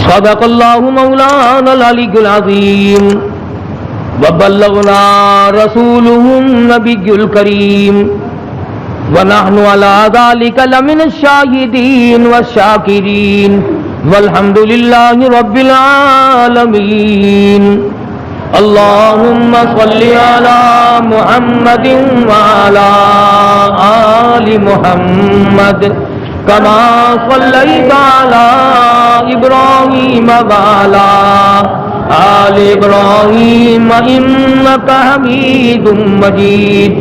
صدق اللہ مولانا العلی العظیم وبلغنا رسولہ النبی الکریم ونحن علی ذلک لمن الشاہدین والشاکرین والحمد للہ رب العالمین اللہم صل علی محمد وعلی آل محمد کما صلیت علی ابراہیم وعلی آل ابراہیم انک حمید مجید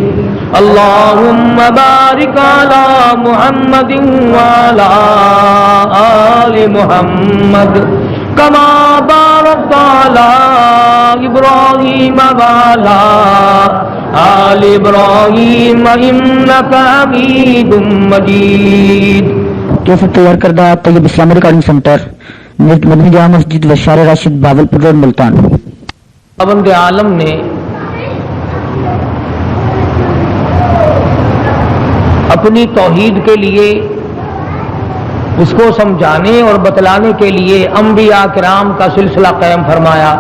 اللہم بارک علی محمد وعلی آل محمد کما بارکت علی ابراہیم وعلی آل ابراہیم انک حمید مجید۔ کیسے تیار کردہ طیب اسلامی ریکارڈنگ سینٹر، مدنی جامع مسجد بشار راشد باولپور روڈ ملتان۔ خداوند عالم نے اپنی توحید کے لیے اس کو سمجھانے اور بتلانے کے لیے انبیاء کرام کا سلسلہ قائم فرمایا۔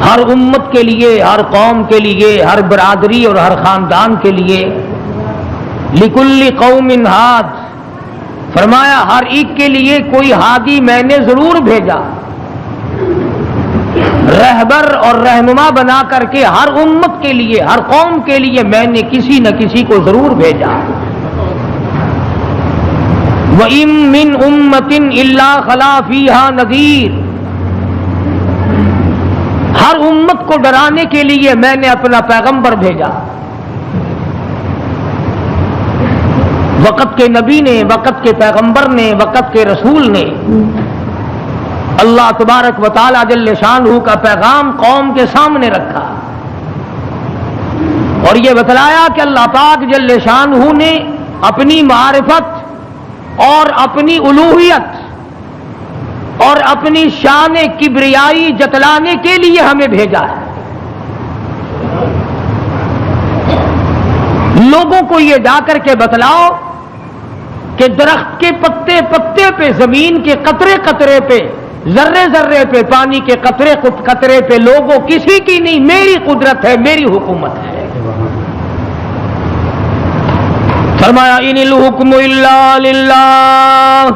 ہر امت کے لیے، ہر قوم کے لیے، ہر برادری اور ہر خاندان کے لیے لکل قوم ہاد، فرمایا ہر ایک کے لیے کوئی ہادی میں نے ضرور بھیجا، رہبر اور رہنما بنا کر کے ہر امت کے لیے، ہر قوم کے لیے میں نے کسی نہ کسی کو ضرور بھیجا۔ وَإِن مِّنْ أُمَّةٍ إِلَّا خَلَا فِيهَا نَذِيرٌ، ہر امت کو ڈرانے کے لیے میں نے اپنا پیغمبر بھیجا۔ وقت کے نبی نے، وقت کے پیغمبر نے، وقت کے رسول نے اللہ تبارک و تعالی جل شانہ کا پیغام قوم کے سامنے رکھا اور یہ بتلایا کہ اللہ پاک جل شانہ نے اپنی معرفت اور اپنی الوہیت اور اپنی شان کبریائی جتلانے کے لیے ہمیں بھیجا ہے۔ لوگوں کو یہ جا کر کے بتلاؤ کہ درخت کے پتے پتے پہ، زمین کے قطرے قطرے پہ، ذرے ذرے پہ، پانی کے قطرے قطرے پہ لوگوں کسی کی نہیں، میری قدرت ہے، میری حکومت ہے۔ فرمایا ان الحکم الا للہ،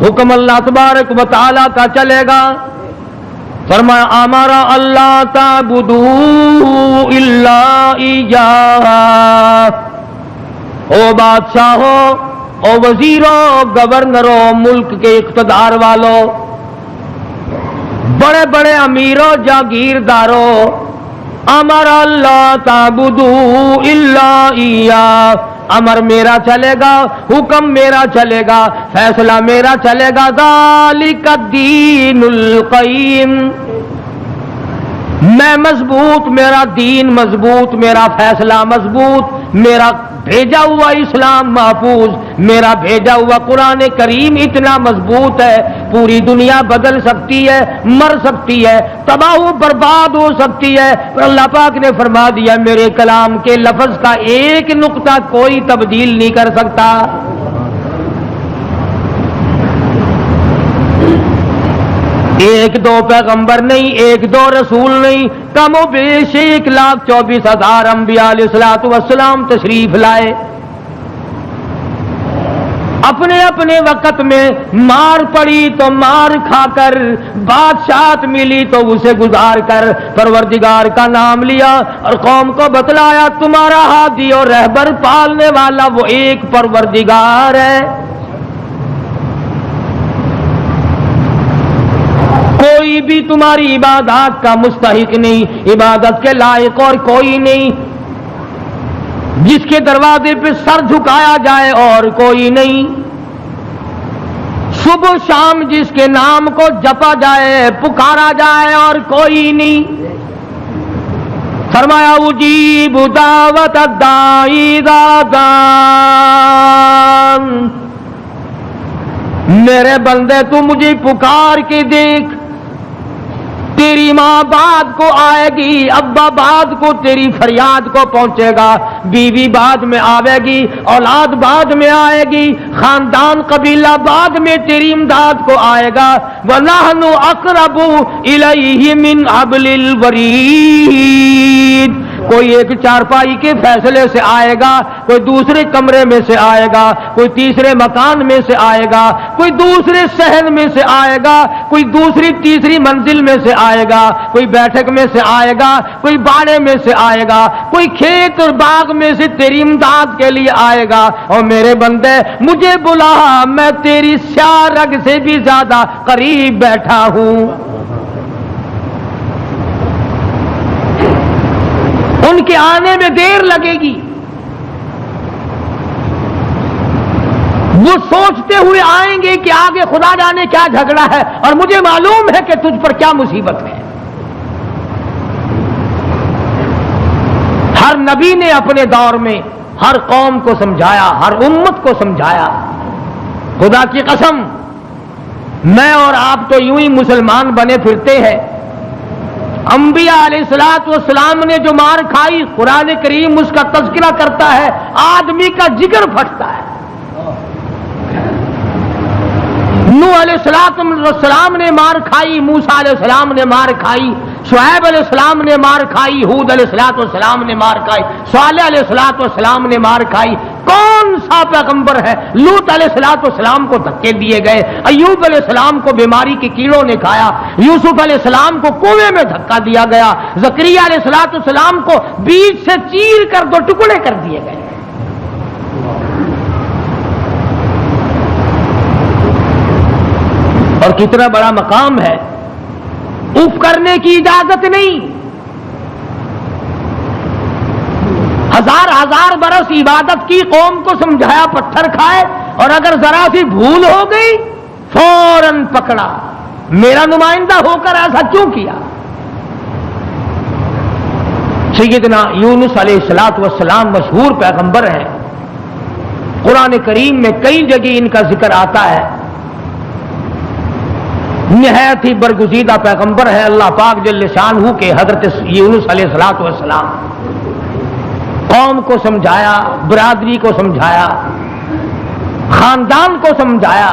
حکم اللہ تبارک و تعالی کا چلے گا۔ فرمایا امر اللہ تعبدوا الا ایاہ، او بادشاہو، او وزیروں، گورنروں، ملک کے اقتدار والوں، بڑے بڑے امیروں، جاگیرداروں، امر اللہ تعبدوا الا ایاہ، امر میرا چلے گا، حکم میرا چلے گا، فیصلہ میرا چلے گا۔ ذالک الدین القیم، میں مضبوط، میرا دین مضبوط، میرا فیصلہ مضبوط، میرا بھیجا ہوا اسلام محفوظ، میرا بھیجا ہوا قرآن کریم اتنا مضبوط ہے، پوری دنیا بدل سکتی ہے، مر سکتی ہے، تباہ و برباد ہو سکتی ہے، پر اللہ پاک نے فرما دیا میرے کلام کے لفظ کا ایک نقطہ کوئی تبدیل نہیں کر سکتا۔ ایک دو پیغمبر نہیں، ایک دو رسول نہیں، کم و بیش 1,24,000 انبیاء علیہ الصلوۃ والسلام تشریف لائے۔ اپنے اپنے وقت میں مار پڑی تو مار کھا کر، بادشاہت ملی تو اسے گزار کر پروردگار کا نام لیا اور قوم کو بتلایا تمہارا ہادی اور رہبر پالنے والا وہ ایک پروردگار ہے، کوئی بھی تمہاری عبادات کا مستحق نہیں، عبادت کے لائق اور کوئی نہیں، جس کے دروازے پہ سر جھکایا جائے اور کوئی نہیں، صبح شام جس کے نام کو جپا جائے، پکارا جائے اور کوئی نہیں۔ فرمایا اجیب دعوت الداعی اذا دعان، میرے بندے تو مجھے پکار کے دیکھ، تیری ماں بعد کو آئے گی، ابا بعد کو تیری فریاد کو پہنچے گا، بیوی بعد میں آئے گی، اولاد بعد میں آئے گی، خاندان قبیلہ بعد میں تیری امداد کو آئے گا۔ وَنَحْنُ أَقْرَبُ إِلَيْهِ مِنْ حَبْلِ الْوَرِيدِ۔ کوئی ایک چارپائی کے فیصلے سے آئے گا، کوئی دوسرے کمرے میں سے آئے گا، کوئی تیسرے مکان میں سے آئے گا، کوئی دوسرے صحن میں سے آئے گا، کوئی دوسری تیسری منزل میں سے آئے گا، کوئی بیٹھک میں سے آئے گا، کوئی باڑے میں سے آئے گا، کوئی کھیت اور باغ میں سے تیری امداد کے لیے آئے گا۔ اور میرے بندے مجھے بلا، میں تیری سیاہ رگ سے بھی زیادہ قریب بیٹھا ہوں۔ ان کے آنے میں دیر لگے گی، وہ سوچتے ہوئے آئیں گے کہ آگے خدا جانے کیا جھگڑا ہے، اور مجھے معلوم ہے کہ تجھ پر کیا مصیبت ہے۔ ہر نبی نے اپنے دور میں ہر قوم کو سمجھایا، ہر امت کو سمجھایا۔ خدا کی قسم، میں اور آپ تو یوں ہی مسلمان بنے پھرتے ہیں۔ انبیاء علیہ الصلوۃ والسلام نے جو مار کھائی، قرآن کریم اس کا تذکرہ کرتا ہے، آدمی کا جگر پھٹتا ہے۔ نوح علیہ السلام نے مار کھائی، موسیٰ علیہ السلام نے مار کھائی، شعیب علیہ السلام نے مار کھائی، ہود علیہ السلام نے مار کھائی، صالح علیہ السلام نے مار کھائی۔ کون سا پیغمبر ہے؟ لوط علیہ السلام کو دھکے دیے گئے، ایوب علیہ السلام کو بیماری کے کیڑوں نے کھایا، یوسف علیہ السلام کو کنویں میں دھکا دیا گیا، زکریا علیہ السلام کو بیچ سے چیر کر دو ٹکڑے کر دیے گئے۔ اور کتنا بڑا مقام ہے، اف کرنے کی اجازت نہیں۔ ہزار برس عبادت کی، قوم کو سمجھایا، پتھر کھائے، اور اگر ذرا سی بھول ہو گئی فوراً پکڑا، میرا نمائندہ ہو کر ایسا کیوں کیا؟ سیدنا یونس علیہ السلام مشہور پیغمبر ہیں، قرآن کریم میں کئی جگہ ان کا ذکر آتا ہے۔ نہایت ہی برگزیدہ پیغمبر ہے اللہ پاک جل شانہ کے حضرت یونس علیہ السلام۔ قوم کو سمجھایا، برادری کو سمجھایا، خاندان کو سمجھایا۔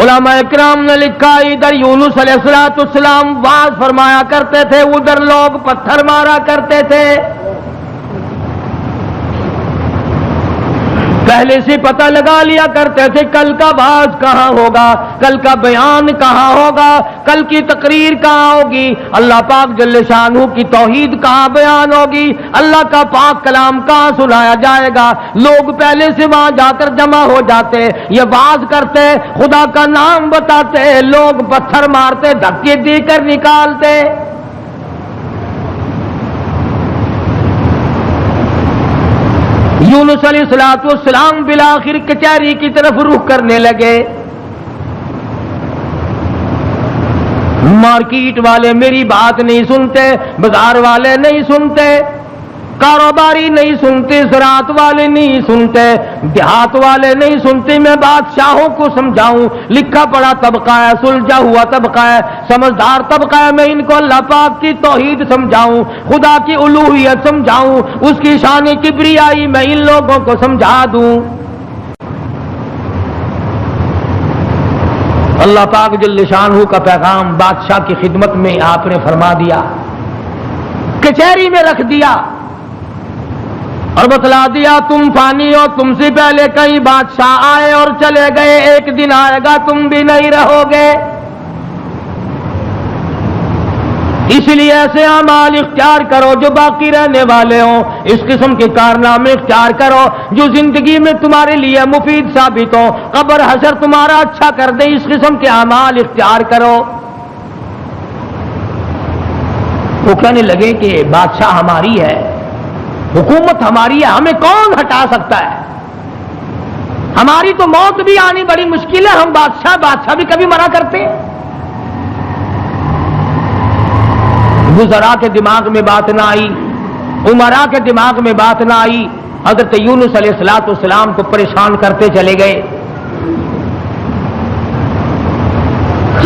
علماء اکرام نے لکھا، ادھر یونس علیہ السلام واز فرمایا کرتے تھے، ادھر لوگ پتھر مارا کرتے تھے۔ پہلے سے پتہ لگا لیا کرتے تھے کل کا باز کہاں ہوگا، کل کا بیان کہاں ہوگا، کل کی تقریر کہاں ہوگی، اللہ پاک جل شانہ کی توحید کہاں بیان ہوگی، اللہ کا پاک کلام کہاں سنایا جائے گا۔ لوگ پہلے سے وہاں جا کر جمع ہو جاتے، یہ باز کرتے، خدا کا نام بتاتے، لوگ پتھر مارتے، دھکے دے کر نکالتے۔ یونس علیہ السلام بالآخر کچہری کی طرف رخ کرنے لگے۔ مارکیٹ والے میری بات نہیں سنتے، بازار والے نہیں سنتے، کاروباری نہیں سنتے، زراعت والے نہیں سنتے، دیہات والے نہیں سنتے۔ میں بادشاہوں کو سمجھاؤں، لکھا پڑھا طبقہ ہے، سلجھا ہوا طبقہ ہے، سمجھدار طبقہ ہے، میں ان کو اللہ پاک کی توحید سمجھاؤں، خدا کی الوہیت سمجھاؤں، اس کی شان کبریائی میں ان لوگوں کو سمجھا دوں۔ اللہ پاک جل شانہ کا پیغام بادشاہ کی خدمت میں آپ نے فرما دیا، کچہری میں رکھ دیا اور بتلا دیا تم فانی ہو، تم سے پہلے کئی بادشاہ آئے اور چلے گئے، ایک دن آئے گا تم بھی نہیں رہو گے، اس لیے ایسے اعمال اختیار کرو جو باقی رہنے والے ہوں، اس قسم کے کارنامے اختیار کرو جو زندگی میں تمہارے لیے مفید ثابت ہو، قبر حشر تمہارا اچھا کر دے، اس قسم کے اعمال اختیار کرو۔ وہ کہنے لگے کہ بادشاہ ہماری ہے، حکومت ہماری ہے، ہمیں کون ہٹا سکتا ہے، ہماری تو موت بھی آنی بڑی مشکل ہے، ہم بادشاہ بھی کبھی مرا کرتے ہیں۔ وزراء کے دماغ میں بات نہ آئی، عمراء کے دماغ میں بات نہ آئی، حضرت یونس علیہ السلام کو پریشان کرتے چلے گئے۔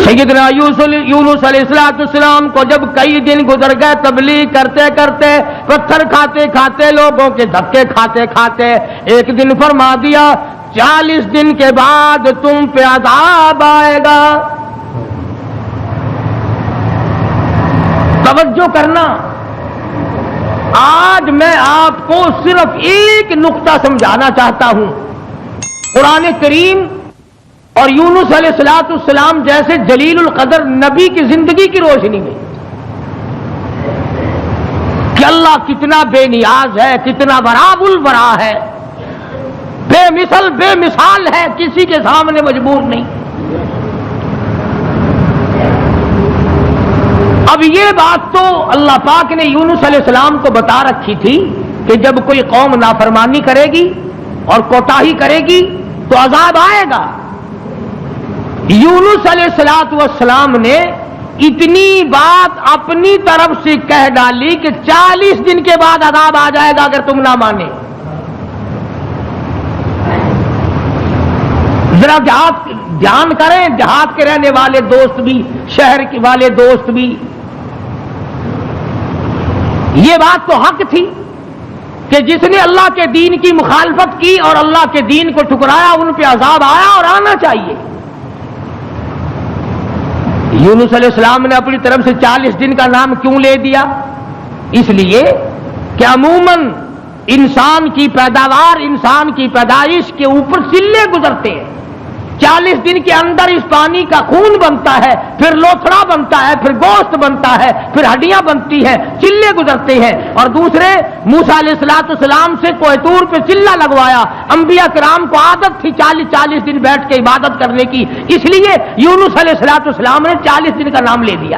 سیدنا یونس علیہ السلام کو جب کئی دن گزر گئے تبلیغ کرتے کرتے، پتھر کھاتے کھاتے، لوگوں کے دھکے کھاتے کھاتے، ایک دن فرما دیا 40 دن کے بعد تم پہ عذاب آئے گا۔ توجہ کرنا، آج میں آپ کو صرف ایک نقطہ سمجھانا چاہتا ہوں، قرآن کریم اور یونس علیہ السلام جیسے جلیل القدر نبی کی زندگی کی روشنی میں کہ اللہ کتنا بے نیاز ہے، کتنا وراب الورا ہے، بے مثل بے مثال ہے، کسی کے سامنے مجبور نہیں۔ اب یہ بات تو اللہ پاک نے یونس علیہ السلام کو بتا رکھی تھی کہ جب کوئی قوم نافرمانی کرے گی اور کوتاہی کرے گی تو عذاب آئے گا۔ یونس علیہ السلام نے اتنی بات اپنی طرف سے کہہ ڈالی کہ 40 دن کے بعد عذاب آ جائے گا اگر تم نہ مانے۔ ذرا دھیان کریں، دیہات کے رہنے والے دوست بھی، شہر کے والے دوست بھی، یہ بات تو حق تھی کہ جس نے اللہ کے دین کی مخالفت کی اور اللہ کے دین کو ٹھکرایا ان پہ عذاب آیا اور آنا چاہیے۔ یونس علیہ السلام نے اپنی طرف سے 40 دن کا نام کیوں لے دیا؟ اس لیے کہ عموماً انسان کی پیداوار، انسان کی پیدائش کے اوپر چلے گزرتے ہیں۔ 40 دن کے اندر اس پانی کا خون بنتا ہے، پھر لوتھڑا بنتا ہے، پھر گوشت بنتا ہے، پھر ہڈیاں بنتی ہیں، چلے گزرتے ہیں۔ اور دوسرے موسیٰ علیہ السلام سے کوہ طور پہ چلہ لگوایا، انبیاء کرام کو عادت تھی 40 دن بیٹھ کے عبادت کرنے کی، اس لیے یونس علیہ السلام نے 40 دن کا نام لے دیا۔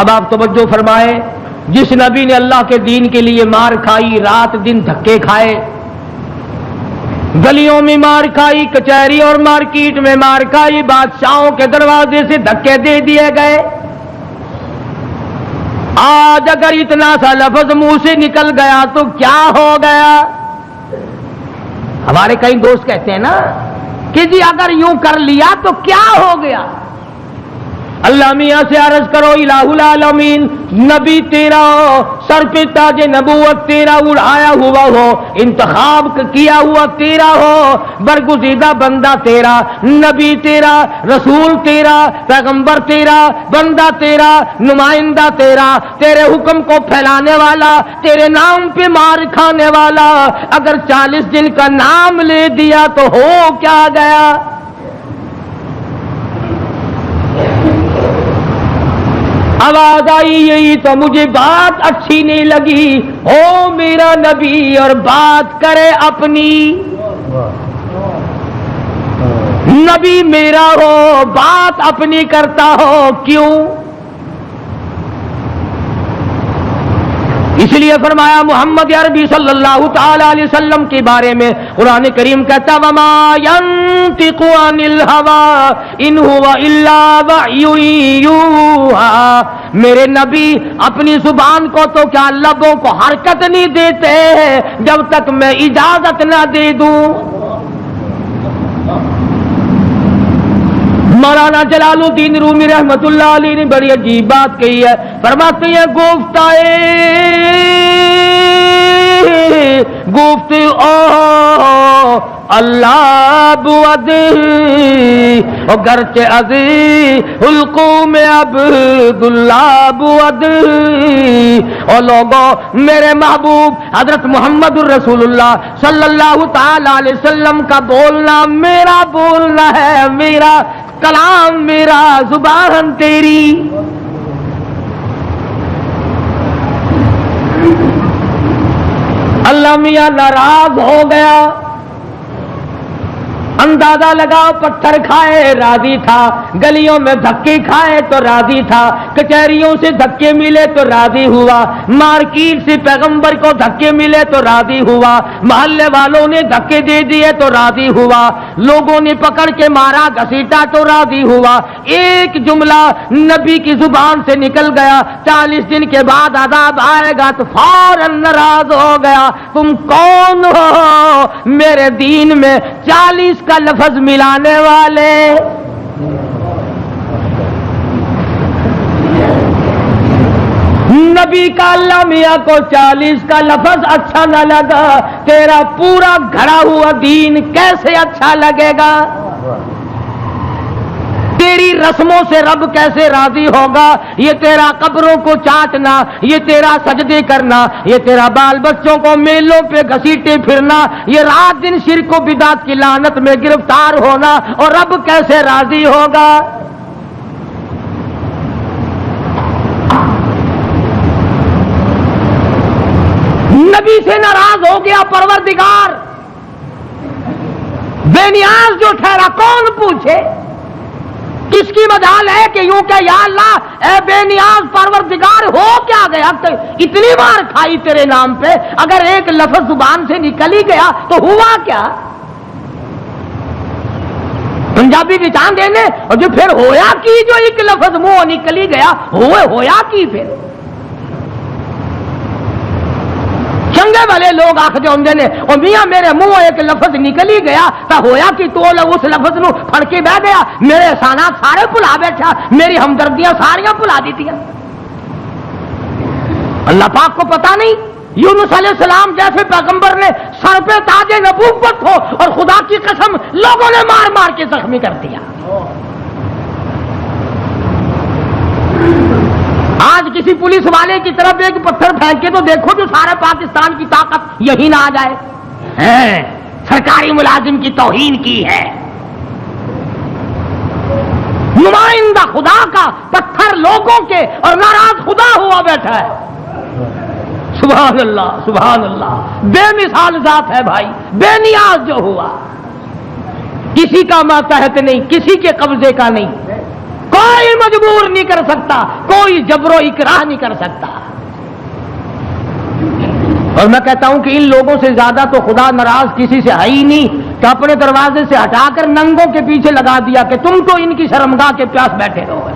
اب آپ توجہ فرمائیں، جس نبی نے اللہ کے دین کے لیے مار کھائی، رات دن دھکے کھائے، گلیوں میں مار کھائی، کچہری اور مارکیٹ میں مار کھائی، بادشاہوں کے دروازے سے دھکے دے دیے گئے، آج اگر اتنا سا لفظ منہ سے نکل گیا تو کیا ہو گیا؟ ہمارے کئی دوست کہتے ہیں نا کہ جی اگر یوں کر لیا تو کیا ہو گیا؟ اللہ میاں سے عرض کرو الہ العالمین، نبی تیرا ہو، سر پہ تاج نبوت تیرا اڑایا ہوا ہو، انتخاب کیا ہوا تیرا ہو، برگزیدہ بندہ تیرا، نبی تیرا، رسول تیرا، پیغمبر تیرا، بندہ تیرا، نمائندہ تیرا، تیرے حکم کو پھیلانے والا، تیرے نام پہ مار کھانے والا، اگر 40 دن کا نام لے دیا تو ہو کیا گیا؟ آواز آئی یہی تو مجھے بات اچھی نہیں لگی، ہو میرا نبی اور بات کرے اپنی، نبی میرا ہو بات اپنی کرتا ہو کیوں؟ اس لیے فرمایا محمد عربی صلی اللہ تعالی علیہ وسلم کے بارے میں قرآن کریم کہتا وما ينطق عن الهوى ان هو الا وحی یوحى، میرے نبی اپنی زبان کو تو کیا لبوں کو حرکت نہیں دیتے جب تک میں اجازت نہ دے دوں۔ مولانا جلال الدین رومی رحمت اللہ علیہ نے بڑی عجیب بات کہی ہے، فرماتے ہیں گفت او اللہ بود گرچہ عزی حلقوم عبداللہ بود، اور لوگوں میرے محبوب حضرت محمد الرسول اللہ صلی اللہ تعالی علیہ وسلم کا بولنا میرا بولنا ہے، میرا کلام میرا زبان تیری۔ اللہ میاں ناراض ہو گیا، اندازہ لگاؤ، پتھر کھائے راضی تھا، گلیوں میں دھکے کھائے تو راضی تھا، کچہریوں سے دھکے ملے تو راضی ہوا، مارکیٹ سے پیغمبر کو دھکے ملے تو راضی ہوا، محلے والوں نے دھکے دے دیے تو راضی ہوا، لوگوں نے پکڑ کے مارا گھسیٹا تو راضی ہوا، ایک جملہ نبی کی زبان سے نکل گیا 40 دن کے بعد عذاب آئے گا تو فوراً ناراض ہو گیا۔ تم کون ہو؟ میرے دین میں 40 کا لفظ ملانے والے. نبی کا اللہ میاں کو 40 کا لفظ اچھا نہ لگا، تیرا پورا گھڑا ہوا دین کیسے اچھا لگے گا؟ تیری رسموں سے رب کیسے راضی ہوگا؟ یہ تیرا قبروں کو چاٹنا، یہ تیرا سجدے کرنا، یہ تیرا بال بچوں کو میلوں پہ گھسیٹے پھرنا، یہ رات دن شرک و بدعت کی لعنت میں گرفتار ہونا، اور رب کیسے راضی ہوگا؟ نبی سے ناراض ہو گیا پروردگار، بے نیاز جو ٹھہرا کون پوچھے؟ کس کی مجال ہے کہ یوں کہ یا اللہ اے بے نیاز پروردگار ہو کیا گیا؟ اتنی بار کھائی تیرے نام پہ، اگر ایک لفظ زبان سے نکل ہی گیا تو ہوا کیا؟ پنجابی کی چاند دینے اور جو پھر ہویا کی، جو ایک لفظ منہ نکل ہی گیا ہویا کی پھر چنگے والے لوگ آخر ہوندے نے اور میاں میرے منہ ایک لفظ نکل ہی گیا تو ہویا کہ تو اس لفظ نو پھڑ کے بہ گیا، میرے احسانات سارے بھلا بیٹھا، میری ہمدردیاں ساریاں بھلا دیتیاں. اللہ پاک کو پتا نہیں یونس علیہ السلام جیسے پیغمبر نے سر پہ تاج نبوت ہو اور خدا کی قسم لوگوں نے مار مار کے زخمی کر دیا. آج کسی پولیس والے کی طرف ایک پتھر پھینک کے تو دیکھو جو سارے پاکستان کی طاقت یہی نہ آ جائے. سرکاری ملازم کی توہین کی ہے، نمائندہ خدا کا پتھر لوگوں کے اور ناراض خدا ہوا بیٹھا ہے. سبحان اللہ سبحان اللہ، بے مثال ذات ہے بھائی، بے نیاز جو ہوا، کسی کا ماتحت نہیں، کسی کے قبضے کا نہیں، کوئی مجبور نہیں کر سکتا، کوئی جبر و اکراہ نہیں کر سکتا. اور میں کہتا ہوں کہ ان لوگوں سے زیادہ تو خدا ناراض کسی سے ہے ہی نہیں کہ اپنے دروازے سے ہٹا کر ننگوں کے پیچھے لگا دیا کہ تم تو ان کی شرمگاہ کے پیاس بیٹھے رہو.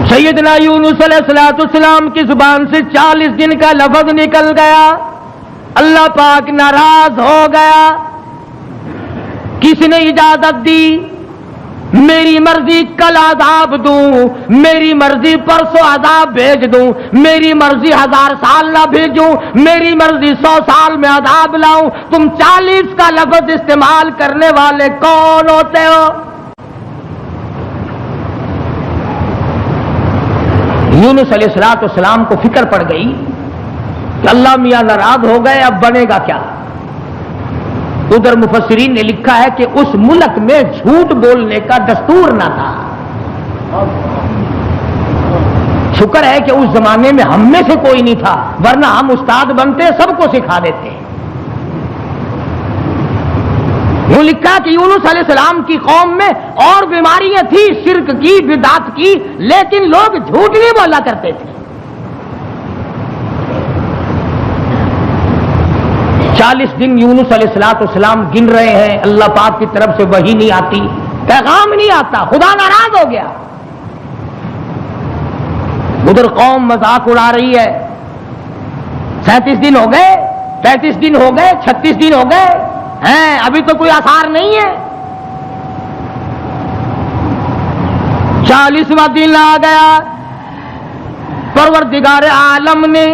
سیدنا یونس علیہ السلام کی زبان سے 40 دن کا لفظ نکل گیا، اللہ پاک ناراض ہو گیا. کس نے اجازت دی؟ میری مرضی کل عذاب دوں، میری مرضی پرسوں عذاب بھیج دوں، میری مرضی 1000 سال نہ بھیجوں، میری مرضی 100 سال میں عذاب لاؤں. تم 40 کا لفظ استعمال کرنے والے کون ہوتے ہو؟ یونس علیہ السلام کو فکر پڑ گئی کہ اللہ میاں ناراض ہو گئے، اب بنے گا کیا؟ ادھر مفسرین نے لکھا ہے کہ اس ملک میں جھوٹ بولنے کا دستور نہ تھا. شکر ہے کہ اس زمانے میں ہم میں سے کوئی نہیں تھا، ورنہ ہم استاد بنتے سب کو سکھا دیتے. وہ لکھا کہ یونس علیہ السلام کی قوم میں اور بیماریاں تھیں، شرک کی، بدعت کی، لیکن لوگ جھوٹ نہیں بولا کرتے تھے. 40 دن یونس علیہ السلام گن رہے ہیں، اللہ پاک کی طرف سے وحی نہیں آتی، پیغام نہیں آتا، خدا ناراض ہو گیا. ادھر قوم مذاق اڑا رہی ہے. 37 دن ہو گئے، 35 دن ہو گئے، 36 دن ہو گئے ہیں، ابھی تو کوئی آثار نہیں ہے. 40واں دن آ گیا، پروردگار عالم نے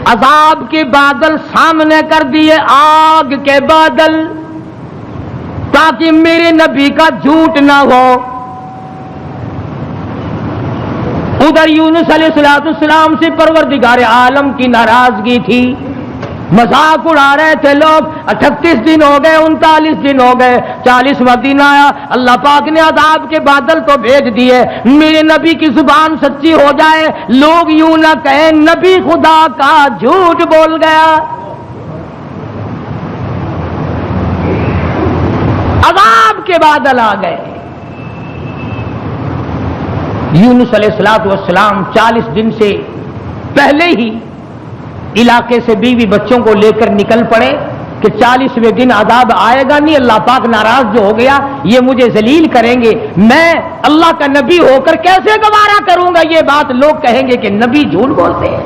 عذاب کے بادل سامنے کر دیے، آگ کے بادل، تاکہ میرے نبی کا جھوٹ نہ ہو. ادھر یونس علیہ السلام سے پروردگار عالم کی ناراضگی تھی، مذاق اڑا رہے تھے لوگ. 38 دن ہو گئے، 39 دن ہو گئے، 40واں دن آیا، اللہ پاک نے عذاب کے بادل تو بھیج دیے. میرے نبی کی زبان سچی ہو جائے، لوگ یوں نہ کہیں نبی خدا کا جھوٹ بول گیا. عذاب کے بادل آ گئے. یونس علیہ السلام 40 دن سے پہلے ہی علاقے سے بیوی بچوں کو لے کر نکل پڑے کہ 40ویں دن عذاب آئے گا نہیں، اللہ پاک ناراض جو ہو گیا یہ مجھے ذلیل کریں گے، میں اللہ کا نبی ہو کر کیسے گوارا کروں گا یہ بات، لوگ کہیں گے کہ نبی جھوٹ بولتے ہیں.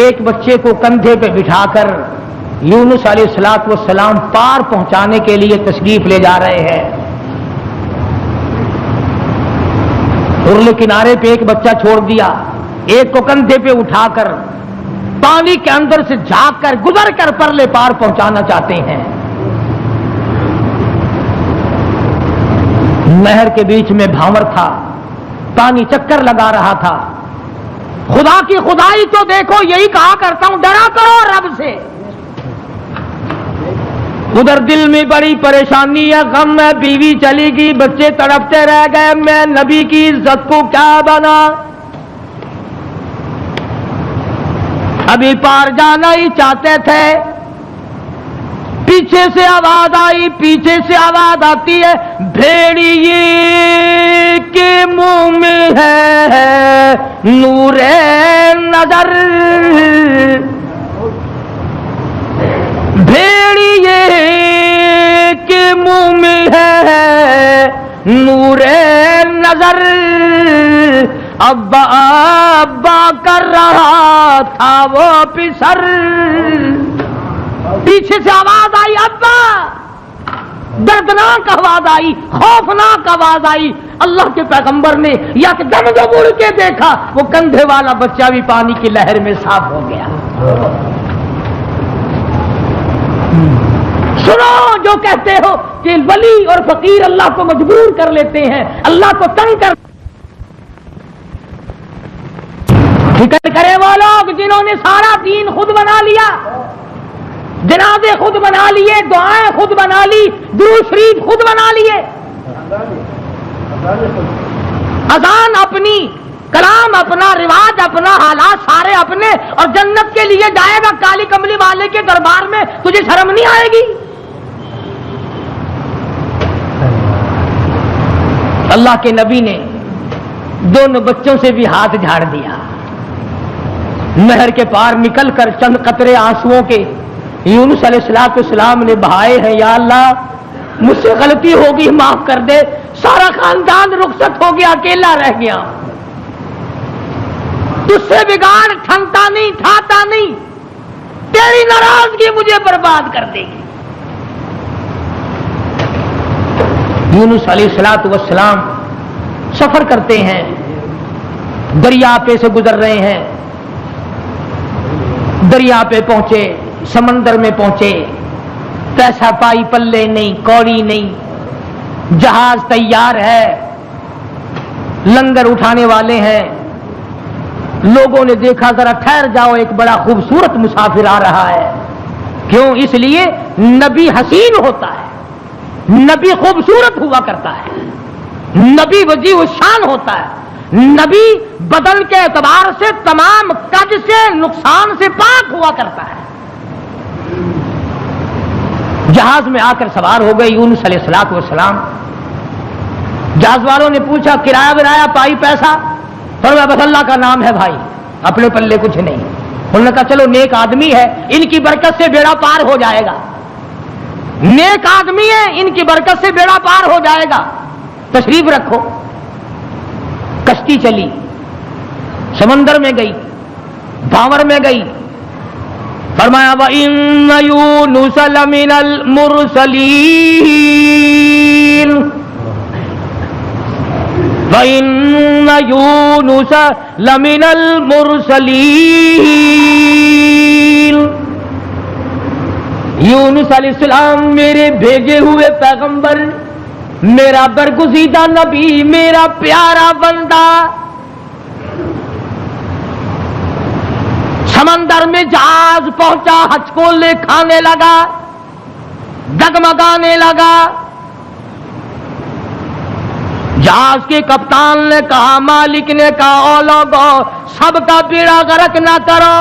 ایک بچے کو کندھے پہ بٹھا کر یونس علیہ السلام پار پہنچانے کے لیے تشریف لے جا رہے ہیں. پرلے کنارے پہ ایک بچہ چھوڑ دیا, ایک کو کندھے پہ اٹھا کر پانی کے اندر سے جھانک کر گزر کر پرلے پار پہنچانا چاہتے ہیں. نہر کے بیچ میں بھاور تھا, پانی چکر لگا رہا تھا. خدا کی خدائی تو دیکھو, یہی کہا کرتا ہوں ڈرا کرو رب سے. ادھر دل میں بڑی پریشانی ہے, غم ہے, بیوی چلی گئی, بچے تڑپتے رہ گئے, میں نبی کی عزت کو کیا بنا, ابھی پار جانا ہی چاہتے تھے. پیچھے سے آواز آئی, پیچھے سے آواز آتی ہے, بھیڑیے کے منہ میں ہے نور نظر, بھیڑیے کے منہ میں ہے نور نظر, ابا ابا کر رہا تھا وہ پسر. پیچھے سے آواز آئی, ابا, دردناک آواز آئی, خوفناک آواز آئی. اللہ کے پیغمبر نے یکدم جو مڑ کے دیکھا, وہ کندھے والا بچہ بھی پانی کی لہر میں صاف ہو گیا. سنو جو کہتے ہو کہ ولی اور فقیر اللہ کو مجبور کر لیتے ہیں, اللہ کو تنگ کر, فکر کرے وہ لوگ جنہوں نے سارا دین خود بنا لیا, جنازے خود بنا لیے, دعائیں خود بنا لی, درود شریف خود بنا لیے, اذان اپنی, کلام اپنا, رواج اپنا, حالات سارے اپنے, اور جنت کے لیے جائے گا کالی کملی والے کے دربار میں, تجھے شرم نہیں آئے گی؟ اللہ کے نبی نے دونوں بچوں سے بھی ہاتھ جھاڑ دیا. نہر کے پار نکل کر چند قطرے آنسوؤں کے یونس علیہ السلام نے بہائے ہیں. یا اللہ, مجھ سے غلطی ہوگی, معاف کر دے. سارا خاندان رخصت ہو گیا, اکیلا رہ گیا. تجھ سے بگاڑ ٹھنتا نہیں, ٹھاتا نہیں, تیری ناراضگی مجھے برباد کر دے گی. یونس علیہ السلام سفر کرتے ہیں, دریا پہ سے گزر رہے ہیں. دریا پہ پہنچے, سمندر میں پہنچے, پیسہ پائی پلے نہیں, کوڑی نہیں, جہاز تیار ہے, لنگر اٹھانے والے ہیں. لوگوں نے دیکھا ذرا ٹھہر جاؤ, ایک بڑا خوبصورت مسافر آ رہا ہے. کیوں؟ اس لیے نبی حسین ہوتا ہے, نبی خوبصورت ہوا کرتا ہے, نبی وجیہ الشان ہوتا ہے, نبی بدن کے اعتبار سے تمام کج سے, نقصان سے پاک ہوا کرتا ہے. جہاز میں آ کر سوار ہو گئے یونس علیہ السلام. جہاز والوں نے پوچھا کرایہ ورایہ پائی, پیسہ؟ فرمایا بس اللہ کا نام ہے بھائی, اپنے پلے کچھ نہیں. انہوں نے کہا چلو نیک آدمی ہے, ان کی برکت سے بیڑا پار ہو جائے گا. نیک آدمی ہے, ان کی برکت سے بیڑا پار ہو جائے گا, تشریف رکھو. کشتی چلی, سمندر میں گئی, بھاور میں گئی. فرمایا وَإِنَّ يُونُسَ لَمِنَ الْمُرْسَلِينَ, وَإِنَّ يُونُسَ لَمِنَ الْمُرْسَلِينَ. یونس علیہ السلام میرے بھیجے ہوئے پیغمبر, میرا برگزیدہ نبی, میرا پیارا بندہ. سمندر میں جہاز پہنچا, ہچکولے کھانے لگا, ڈگمگانے لگا. جہاز کے کپتان نے کہا, مالک نے کہا, او لوگو سب کا بیڑا غرق نہ کرو,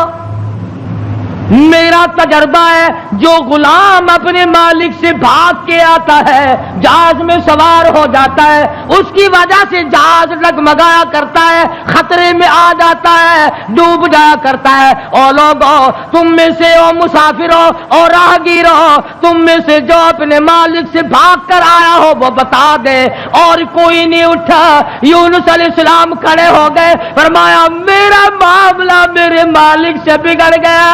میرا تجربہ ہے جو غلام اپنے مالک سے بھاگ کے آتا ہے جہاز میں سوار ہو جاتا ہے اس کی وجہ سے جہاز ڈگمگایا کرتا ہے خطرے میں آ جاتا ہے ڈوب جایا کرتا ہے او لوگو تم میں سے او مسافروں اور راہگیروں تم میں سے جو اپنے مالک سے بھاگ کر آیا ہو وہ بتا دے اور کوئی نہیں اٹھا یونس علیہ السلام کھڑے ہو گئے فرمایا میرا معاملہ میرے مالک سے بگڑ گیا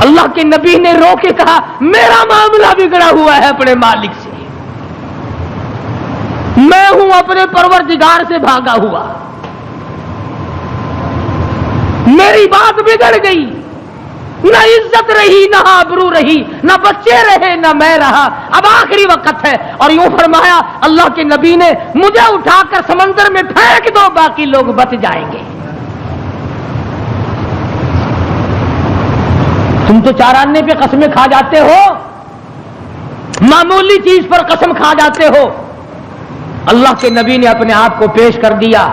اللہ کے نبی نے رو کے کہا میرا معاملہ بگڑا ہوا ہے اپنے مالک سے میں ہوں اپنے پروردگار سے بھاگا ہوا میری بات بگڑ گئی نہ عزت رہی نہ آبرو رہی نہ بچے رہے نہ میں رہا اب آخری وقت ہے اور یوں فرمایا اللہ کے نبی نے مجھے اٹھا کر سمندر میں پھینک دو باقی لوگ بچ جائیں گے تم تو چاراننے پہ قسمیں کھا جاتے ہو معمولی چیز پر قسم کھا جاتے ہو اللہ کے نبی نے اپنے آپ کو پیش کر دیا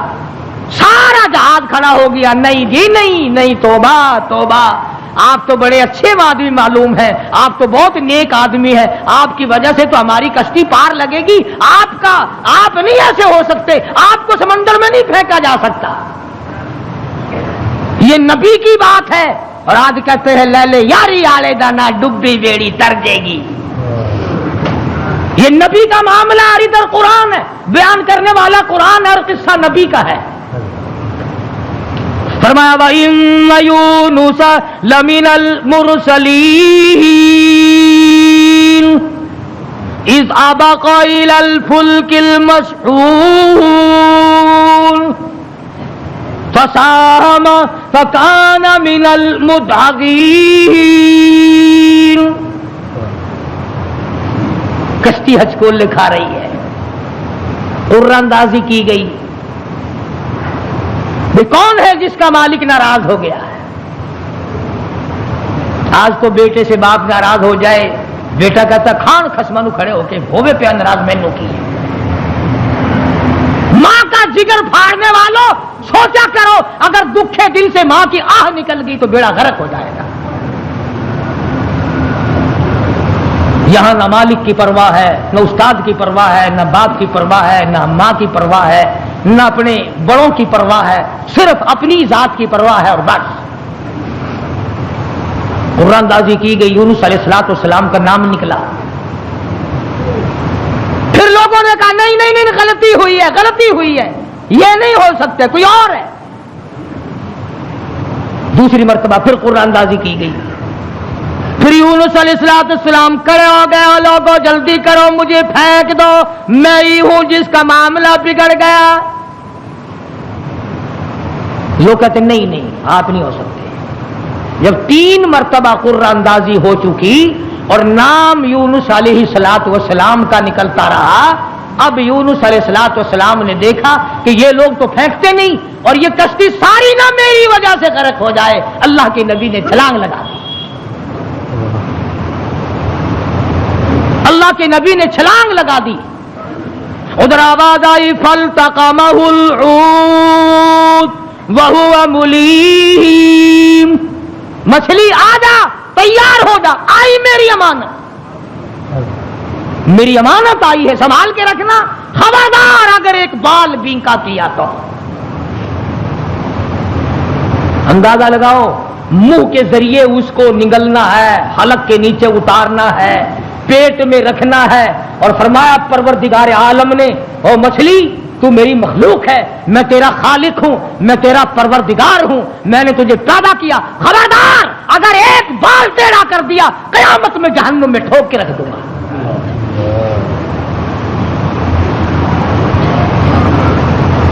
سارا جہاز کھڑا ہو گیا نہیں جی نہیں توبہ توبہ آپ تو بڑے اچھے آدمی معلوم ہیں آپ تو بہت نیک آدمی ہیں آپ کی وجہ سے تو ہماری کشتی پار لگے گی آپ نہیں ایسے ہو سکتے آپ کو سمندر میں نہیں پھینکا جا سکتا یہ نبی کی بات ہے اور آج کہتے ہیں لے لے یاری آلے دانا ڈبی بیڑی تر جے گی یہ نبی کا معاملہ ہے ادھر قرآن ہے بیان کرنے والا قرآن ہے اور قصہ نبی کا ہے فرمایا وَإِنَّ يُونُسَ لَمِنَ الْمُرْسَلِينَ إِذْ أَبَقَ إِلَى الْفُلْكِ الْمَشْحُونِ فَسَاهَمَ فَكَانَ مِنَ الْمُدْحَضِينَ کشتی حج کو لکھا رہی ہے اور اندازی کی گئی یہ کون ہے جس کا مالک ناراض ہو گیا ہے آج تو بیٹے سے باپ ناراض ہو جائے بیٹا کہتا کھان خسمانو کھڑے ہو کے ہوے پہ ناراض مینو کی ماں کا جگر پھاڑنے والوں سوچا کرو اگر دکھے دل سے ماں کی آہ نکل گئی تو بیڑا غرق ہو جائے گا یہاں نہ مالک کی پرواہ ہے نہ استاد کی پرواہ ہے نہ باپ کی پرواہ ہے نہ ماں کی پرواہ ہے نہ اپنے بڑوں کی پرواہ ہے صرف اپنی ذات کی پرواہ ہے اور بس قرآن اندازی کی گئی یونس علیہ السلام کا نام نکلا پھر لوگوں نے کہا نہیں غلطی ہوئی ہے یہ نہیں ہو سکتے کوئی اور ہے دوسری مرتبہ پھر قرآن اندازی کی گئی پھر یونس علیہ السلام کھڑے ہو گئے لوگوں جلدی کرو مجھے پھینک دو میں ہی ہوں جس کا معاملہ بگڑ گیا لوگ کہتے نہیں آپ نہیں ہو سکتے جب 3 مرتبہ قرآن اندازی ہو چکی اور نام یونس علیہ السلام کا نکلتا رہا اب یونس علیہ السلام نے دیکھا کہ یہ لوگ تو پھینکتے نہیں اور یہ کشتی ساری نہ میری وجہ سے غرق ہو جائے اللہ کے نبی نے چھلانگ لگا دی اللہ کے نبی نے چھلانگ لگا دی ادھر آواز آئی فَالْتَقَمَهُ الْحُوتُ وَهُوَ مُلِيمٌ مچھلی آ جا تیار ہو جا آئی میری امانت آئی ہے سنبھال کے رکھنا خبردار اگر ایک بال بینکا کیا تو اندازہ لگاؤ منہ کے ذریعے اس کو نگلنا ہے حلق کے نیچے اتارنا ہے پیٹ میں رکھنا ہے اور فرمایا پروردگار عالم نے او مچھلی تو میری مخلوق ہے میں تیرا خالق ہوں میں تیرا پروردگار ہوں میں نے تجھے پیدا کیا خبردار اگر ایک بال ٹیڑھا کر دیا قیامت میں جہنم میں ٹھوک کے رکھ دوں گا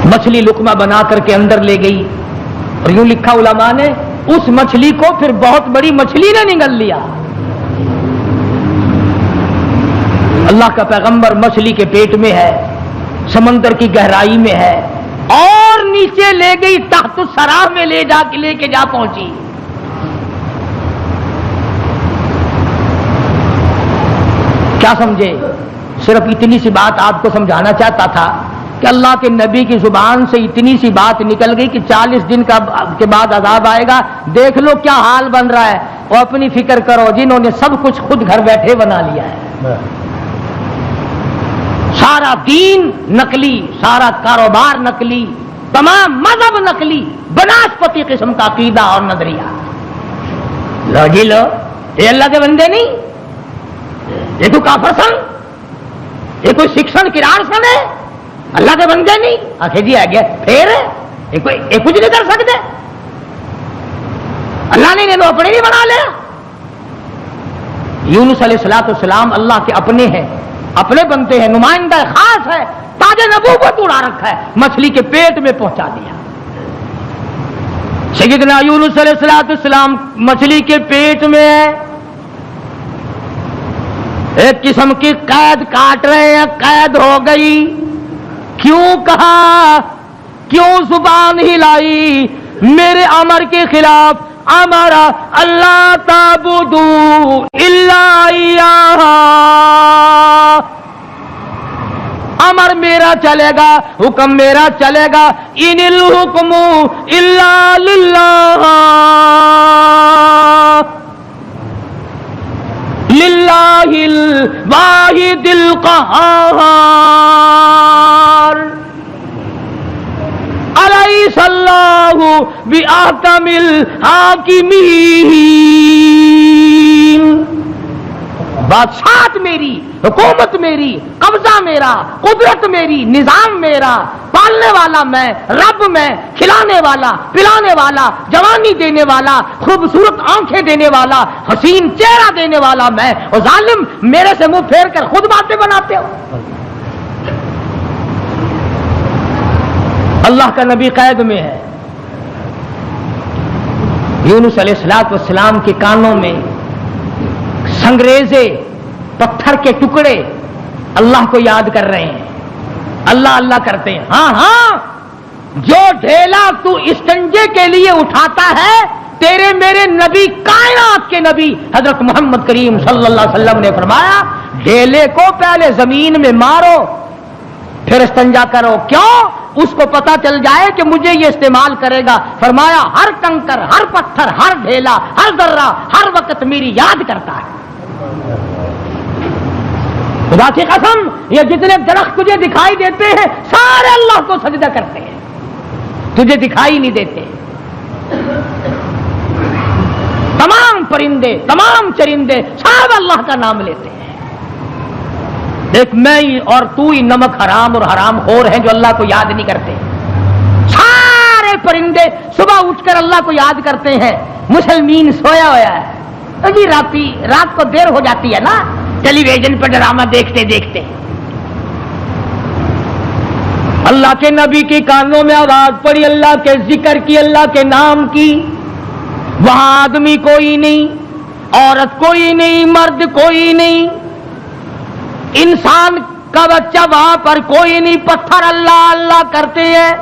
مچھلی لقمہ بنا کر کے اندر لے گئی اور یوں لکھا علماء نے اس مچھلی کو پھر بہت بڑی مچھلی نے نگل لیا اللہ کا پیغمبر مچھلی کے پیٹ میں ہے سمندر کی گہرائی میں ہے اور نیچے لے گئی تحت الثری میں لے کے جا پہنچی کیا سمجھے صرف اتنی سی بات آپ کو سمجھانا چاہتا تھا کہ اللہ کے نبی کی زبان سے اتنی سی بات نکل گئی کہ 40 دن کے بعد عذاب آئے گا، دیکھ لو کیا حال بن رہا ہے، اور اپنی فکر کرو جنہوں نے سب کچھ خود گھر بیٹھے بنا لیا ہے، سارا دین نقلی، سارا کاروبار نقلی، تمام مذہب نقلی، بناسپتی قسم کا عقیدہ اور نظریہ. لو جی لو، یہ اللہ کے بندے نہیں، یہ تو کافر سن، یہ کوئی شکشن کرار سن ہے، اللہ کے بندے نہیں. آخر جی آ گیا پھر یہ کچھ نہیں کر سکتے، اللہ نے انہیں اپنے نہیں بنا لیا. یونس علیہ الصلوۃ والسلام اللہ کے اپنے ہیں، اپنے بنتے ہیں، نمائندہ خاص ہے، تاج نبوت اڑا رکھا ہے، مچھلی کے پیٹ میں پہنچا دیا. سیدنا یونس علیہ الصلوۃ والسلام مچھلی کے پیٹ میں ہے، ایک قسم کی قید کاٹ رہے ہیں، قید ہو گئی. کیوں کہا، کیوں زبان ہلائی میرے امر کے خلاف؟ امرا اللہ تعبدوا الا ایاہ، امر میرا چلے گا، حکم میرا چلے گا. ان الحکم الا للہ، للہ الواحد القہار. الیس اللہ باحکم الحاکمین. بادشاہت میری، حکومت میری، قبضہ میرا، قدرت میری، نظام میرا، پالنے والا میں، رب میں، کھلانے والا، پلانے والا، جوانی دینے والا، خوبصورت آنکھیں دینے والا، حسین چہرہ دینے والا میں. اور ظالم میرے سے منہ پھیر کر خود باتیں بناتے ہو. اللہ کا نبی قید میں ہے. یونس علیہ السلام کے کانوں میں سنگریزے، پتھر کے ٹکڑے اللہ کو یاد کر رہے ہیں، اللہ اللہ کرتے ہیں. ہاں ہاں، جو ڈھیلا تو استنجے کے لیے اٹھاتا ہے، تیرے میرے نبی، کائنات کے نبی حضرت محمد کریم صلی اللہ علیہ وسلم نے فرمایا ڈھیلے کو پہلے زمین میں مارو پھر استنجا کرو. کیوں؟ اس کو پتا چل جائے کہ مجھے یہ استعمال کرے گا. فرمایا ہر کنکر، ہر پتھر، ہر ڈھیلا، ہر ذرہ ہر وقت میری یاد کرتا ہے. خدا کی قسم، یہ جتنے درخت تجھے دکھائی دیتے ہیں سارے اللہ کو سجدہ کرتے ہیں، تجھے دکھائی نہیں دیتے. تمام پرندے، تمام چرندے سب اللہ کا نام لیتے ہیں. ایک میں ہی اور تو ہی نمک حرام اور حرام خور ہیں جو اللہ کو یاد نہیں کرتے. سارے پرندے صبح اٹھ کر اللہ کو یاد کرتے ہیں. مسلمین سویا ہوا ہے، ابھی رات کو دیر ہو جاتی ہے نا، ٹیلی ویژن پر ڈرامہ دیکھتے دیکھتے. اللہ کے نبی کے کانوں میں آواز پڑی، اللہ کے ذکر کی، اللہ کے نام کی. وہاں آدمی کوئی نہیں، عورت کوئی نہیں، مرد کوئی نہیں، انسان کا بچہ وہاں پر کوئی نہیں. پتھر اللہ اللہ کرتے ہیں.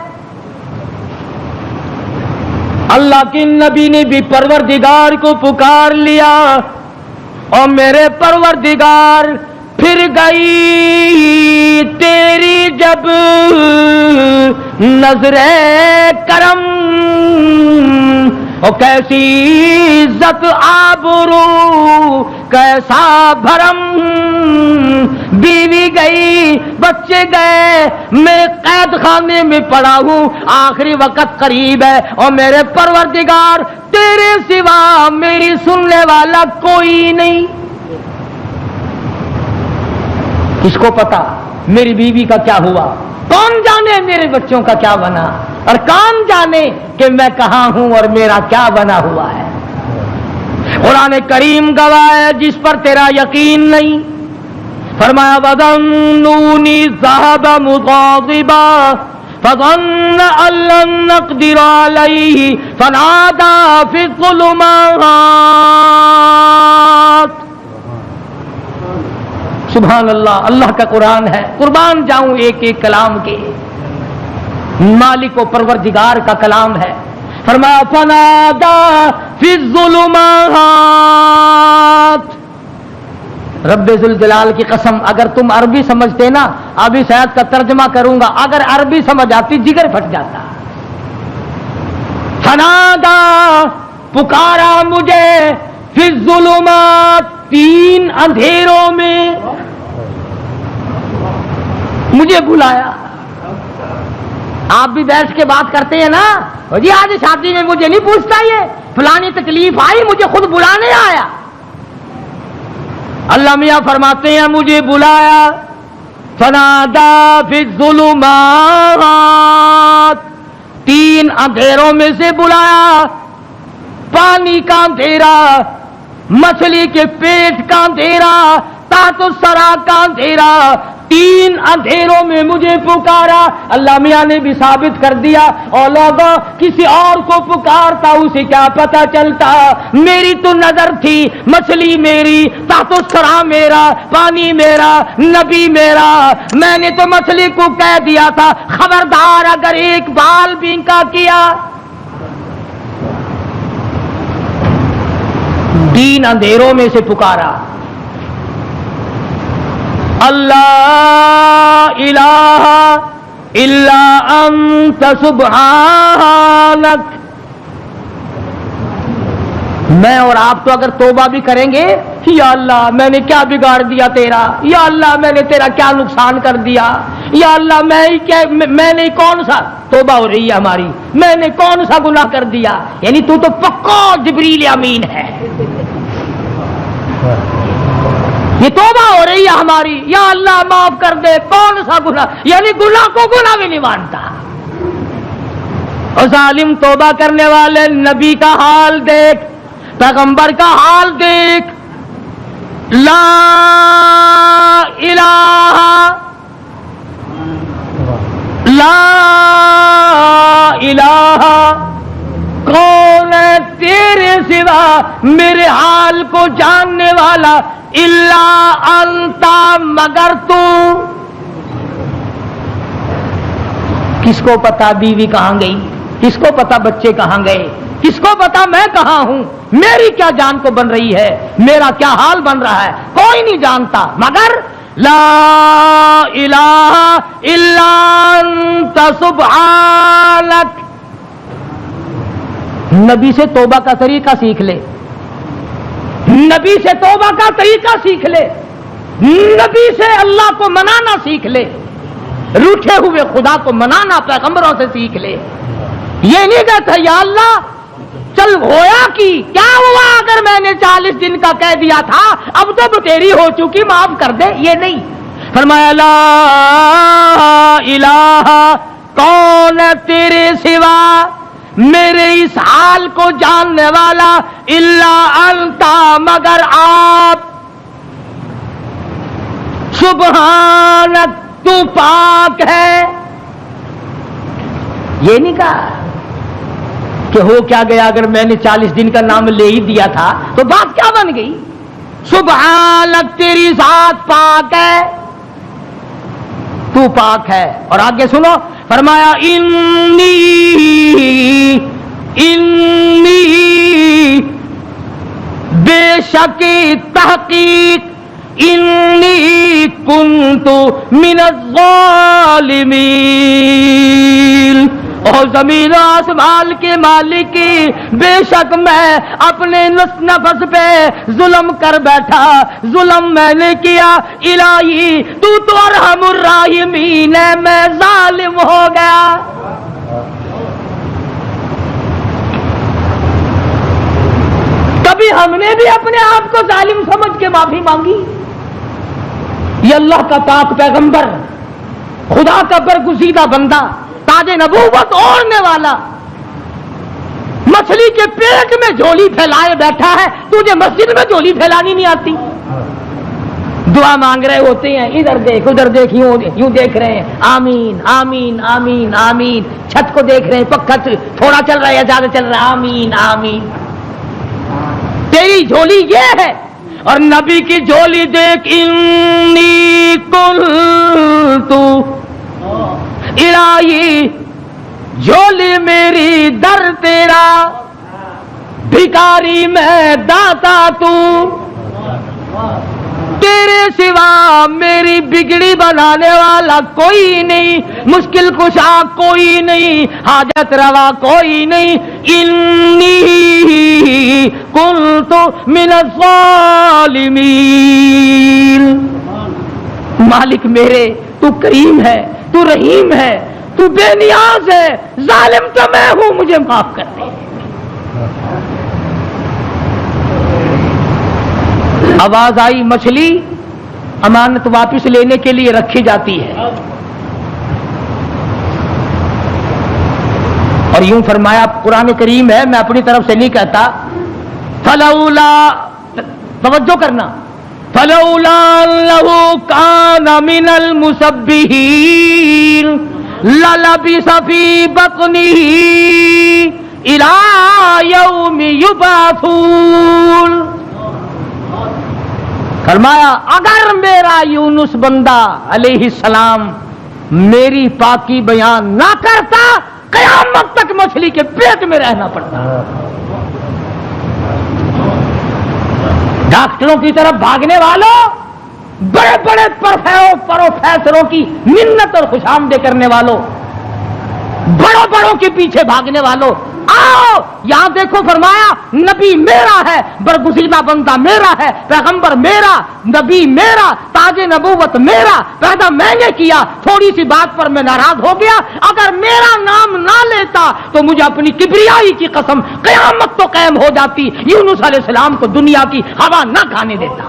اللہ کے نبی نے بھی پروردگار کو پکار لیا، اور میرے پروردگار پھر گئی تیری جب نظر کرم، اور کیسی عزت آبرو کیسا بھرم. بیوی گئی، بچے گئے، میں قید خانے میں پڑا ہوں، آخری وقت قریب ہے، اور میرے پروردگار تیرے سوا میری سننے والا کوئی نہیں. کس کو پتا میری بیوی کا کیا ہوا؟ کون جانے میرے بچوں کا کیا بنا؟ اور کون جانے کہ میں کہاں ہوں اور میرا کیا بنا ہوا ہے؟ قرآن کریم گواہ ہے جس پر تیرا یقین نہیں. فرمایا وَظَنُّونِي ذَهَبَ مُغَاضِبًا فَظَنَّ أَن لَّن نَّقْدِرَ عَلَيْهِ فَنَادَىٰ فِي الظُّلُمَاتِ. سبحان اللہ، اللہ کا قرآن ہے. قربان جاؤں ایک ایک کلام کے، مالک و پروردگار کا کلام ہے. فرمایا فَنَادَىٰ فِي الظُّلُمَاتِ. رب ذوالجلال کی قسم اگر تم عربی سمجھتے نا، ابھی شاید کا ترجمہ کروں گا، اگر عربی سمجھ آتی جگر پھٹ جاتا. فنادا پکارا مجھے فی الظلمات، 3 اندھیروں میں مجھے بلایا. آپ بھی بیٹھ کے بات کرتے ہیں نا، جی آج شادی میں مجھے نہیں پوچھتا، یہ فلانی تکلیف آئی مجھے خود بلانے آیا. اللہ میاں فرماتے ہیں مجھے بلایا. فنادا فی الظلمات، 3 اندھیروں میں سے بلایا. پانی کا اندھیرا، مچھلی کے پیٹ کا اندھیرا، تحت الثری کا اندھیرا، 3 اندھیروں میں مجھے پکارا. اللہ میاں نے بھی ثابت کر دیا، اور لوگوں کسی اور کو پکارتا اسے کیا پتہ چلتا. میری تو نظر تھی، مچھلی میری، تحت الثری میرا، پانی میرا، نبی میرا. میں نے تو مچھلی کو کہہ دیا تھا خبردار اگر ایک بال بینکا کیا. 3 اندھیروں میں سے پکارا. اللہ الہ الا انت سبحانک. میں اور آپ تو اگر توبہ بھی کریں گے، یا اللہ میں نے کیا بگاڑ دیا تیرا، یا اللہ میں نے تیرا کیا نقصان کر دیا، یا اللہ میں نے کون سا، توبہ ہو رہی ہے ہماری، میں نے کون سا گناہ کر دیا. یعنی تو پکا جبریل امین ہے. یہ توبہ ہو رہی ہے ہماری، یا اللہ معاف کر دے، کون سا گناہ، یعنی گناہ کو گناہ بھی نہیں مانتا. اور ظالم توبہ کرنے والے نبی کا حال دیکھ، پیغمبر کا حال دیکھ. لا الہ کون ہے تیرے سوا میرے حال کو جاننے والا، الا انتا مگر تو. کس کو پتا بیوی کہاں گئی، کس کو پتا بچے کہاں گئے، کس کو پتا میں کہاں ہوں، میری کیا جان کو بن رہی ہے، میرا کیا حال بن رہا ہے، کوئی نہیں جانتا مگر لا الہ الا انت سبحانک. نبی سے توبہ کا طریقہ سیکھ لے، نبی سے توبہ کا طریقہ سیکھ لے، نبی سے اللہ کو منانا سیکھ لے، روٹھے ہوئے خدا کو منانا پیغمبروں سے سیکھ لے. یہ نہیں کہتا یا اللہ چل ہویا کی کیا ہوا اگر میں نے 40 دن کا کہہ دیا تھا، اب تو تیری ہو چکی معاف کر دے. یہ نہیں. فرمایا لا الہ کون ہے تیرے سوا میرے اس حال کو جاننے والا، الا انتا مگر آپ، سبحانک تو پاک ہے. یہ نہیں کہا کہ ہو کیا گیا اگر میں نے 40 دن کا نام لے ہی دیا تھا تو بات کیا بن گئی. سبحانک تیری ذات پاک ہے، تو پاک ہے. اور آگے سنو، فرمایا انی بے شک تحقیق انی کنت من الظالمین. اور زمین و آسمان کے مالک کی بے شک میں اپنے نفس پہ ظلم کر بیٹھا، ظلم میں نے کیا. الہی تو ارحم الراحمین ہے، میں ظالم ہو گیا. کبھی ہم نے بھی اپنے آپ کو ظالم سمجھ کے معافی مانگی؟ یہ اللہ کا پاک پیغمبر، خدا کا برگزیدہ بندہ، تاج نبوت اوڑھنے والا، مچھلی کے پیٹ میں جھولی پھیلائے بیٹھا ہے، تجھے مسجد میں جھولی پھیلانی نہیں آتی؟ دعا مانگ رہے ہوتے ہیں، ادھر دیکھ ادھر دیکھ، یوں دیکھ رہے ہیں، آمین آمین آمین آمین. چھت کو دیکھ رہے ہیں، پکا تھوڑا چل رہا ہے یا زیادہ چل رہا ہے، آمین آمین. تیری جھولی یہ ہے. اور نبی کی جھولی دیکھ، انی کنت الہی جھولی میری در تیرا، بھکاری میں داتا تو. تیرے سوا میری بگڑی بنانے والا کوئی نہیں، مشکل کشا کوئی نہیں، حاجت روا کوئی نہیں، انی کنت من الظالمین۔ مالک میرے تو کریم ہے، تو رحیم ہے، تو بے نیاز ہے، ظالم تو میں ہوں، مجھے معاف کر دے۔ آواز آئی مچھلی امانت واپس لینے کے لیے رکھی جاتی ہے، اور یوں فرمایا، قرآن کریم ہے، میں اپنی طرف سے نہیں کہتا، فلولا، توجہ کرنا، فلولا انہ کان من المسبحین للبث فی بطنہ الی یوم یبعثون۔ فرمایا اگر میرا یونس بندہ علیہ السلام میری پاکی بیان نہ کرتا، قیامت تک مچھلی کے پیٹ میں رہنا پڑتا۔ ڈاکٹروں کی طرف بھاگنے والوں، بڑے بڑے پروفیسروں کی منت اور خوشامدیں کرنے والوں، بڑوں بڑوں کے پیچھے بھاگنے والوں، آؤ یہاں دیکھو، فرمایا نبی میرا ہے، برگزیدہ بندہ میرا ہے، پیغمبر میرا، نبی میرا، تاج نبوت میرا، پیدا میں نے کیا، تھوڑی سی بات پر میں ناراض ہو گیا، اگر میرا نام نہ لیتا تو مجھے اپنی کبریائی کی قسم قیامت تو قائم ہو جاتی، یونس علیہ السلام کو دنیا کی ہوا نہ کھانے دیتا۔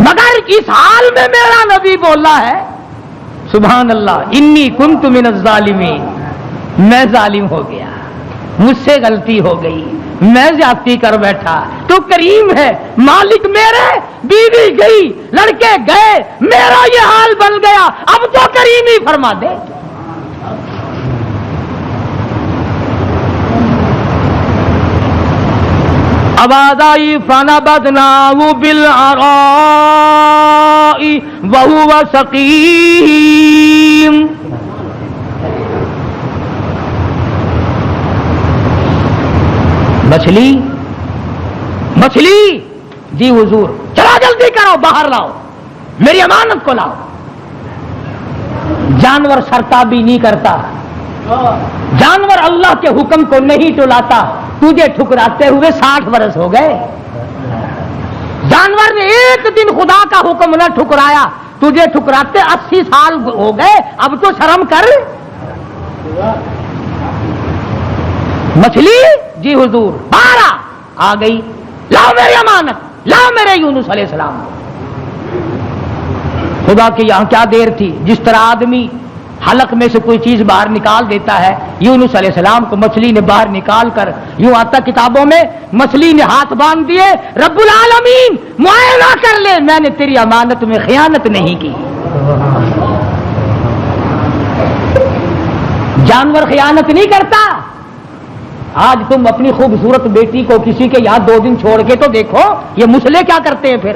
مگر اس حال میں میرا نبی بولا ہے، سبحان اللہ، انی کنت من الظالمین، میں ظالم ہو گیا، مجھ سے غلطی ہو گئی، میں زیادتی کر بیٹھا، تو کریم ہے، مالک میرے، بیوی گئی، لڑکے گئے، میرا یہ حال بن گیا، اب تو کریم ہی فرما دے۔ آواز آئی فنبذناہ بالعراء وہو سقیم۔ مچھلی مچھلی، جی حضور، چلا جلدی کرو، باہر لاؤ، میری امانت کو لاؤ۔ جانور سرتابی نہیں کرتا، جانور اللہ کے حکم کو نہیں ٹلاتا، تجھے ٹھکراتے ہوئے 60 برس ہو گئے۔ جانور نے ایک دن خدا کا حکم نہ ٹھکرایا، تجھے ٹھکراتے 80 سال ہو گئے، اب تو شرم کر۔ مچھلی، جی حضور، بارہ آ گئی، لاؤ میری امانت، لاؤ میرے یونس علیہ السلام۔ خدا کی یہاں کیا دیر تھی، جس طرح آدمی حلق میں سے کوئی چیز باہر نکال دیتا ہے، یونس علیہ السلام کو مچھلی نے باہر نکال کر، یوں آتا کتابوں میں، مچھلی نے ہاتھ باندھ دیے، رب العالمین معائنہ کر لے، میں نے تیری امانت میں خیانت نہیں کی۔ جانور خیانت نہیں کرتا۔ آج تم اپنی خوبصورت بیٹی کو کسی کے یہاں 2 دن چھوڑ کے تو دیکھو، یہ مسلے کیا کرتے ہیں پھر۔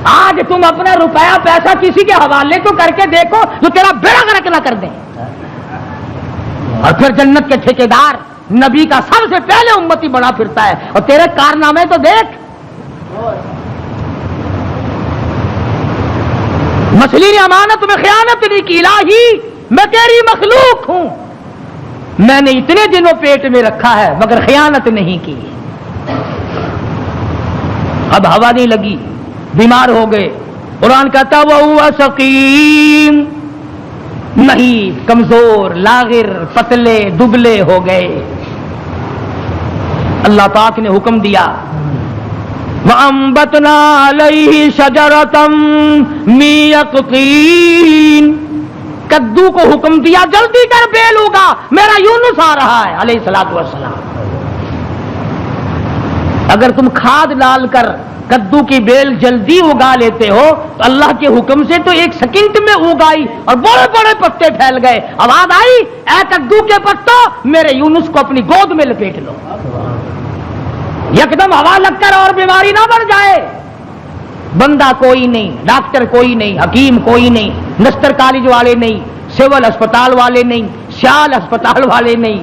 آج تم اپنا روپیہ پیسہ کسی کے حوالے تو کر کے دیکھو جو تیرا بیڑا غرق نہ کر دیں۔ اور پھر جنت کے ٹھیکیدار نبی کا سب سے پہلے امتی بنا پھرتا ہے، اور تیرے کارنامے تو دیکھ۔ مچھلی نے امانت میں خیانت نہیں کی، الہی میں تیری مخلوق ہوں، میں نے اتنے دنوں پیٹ میں رکھا ہے مگر خیانت نہیں کی۔ اب ہوا نہیں لگی، بیمار ہو گئے، قرآن کہتا وہو سقیم، نہیں، کمزور، لاغر، پتلے دبلے ہو گئے۔ اللہ پاک نے حکم دیا، وَأَنبَتْنَا عَلَيْهِ شَجَرَةً مِّن يَقْطِينٍ، کدو کو حکم دیا جلدی کر بیل ہوگا، میرا یونس آ رہا ہے علیہ الصلوۃ والسلام۔ اگر تم کھاد ڈال کر کدو کی بیل جلدی اگا لیتے ہو تو اللہ کے حکم سے تو 1 سیکنڈ میں اگائی اور بڑے بڑے پتے پھیل گئے۔ آواز آئی، اے کدو کے پتوں، میرے یونس کو اپنی گود میں لپیٹ لو، یکدم ہوا لگ کر اور بیماری نہ بڑھ جائے۔ بندہ کوئی نہیں، ڈاکٹر کوئی نہیں، حکیم کوئی نہیں، نستر کالج والے نہیں، سول اسپتال والے نہیں، سیال اسپتال والے نہیں،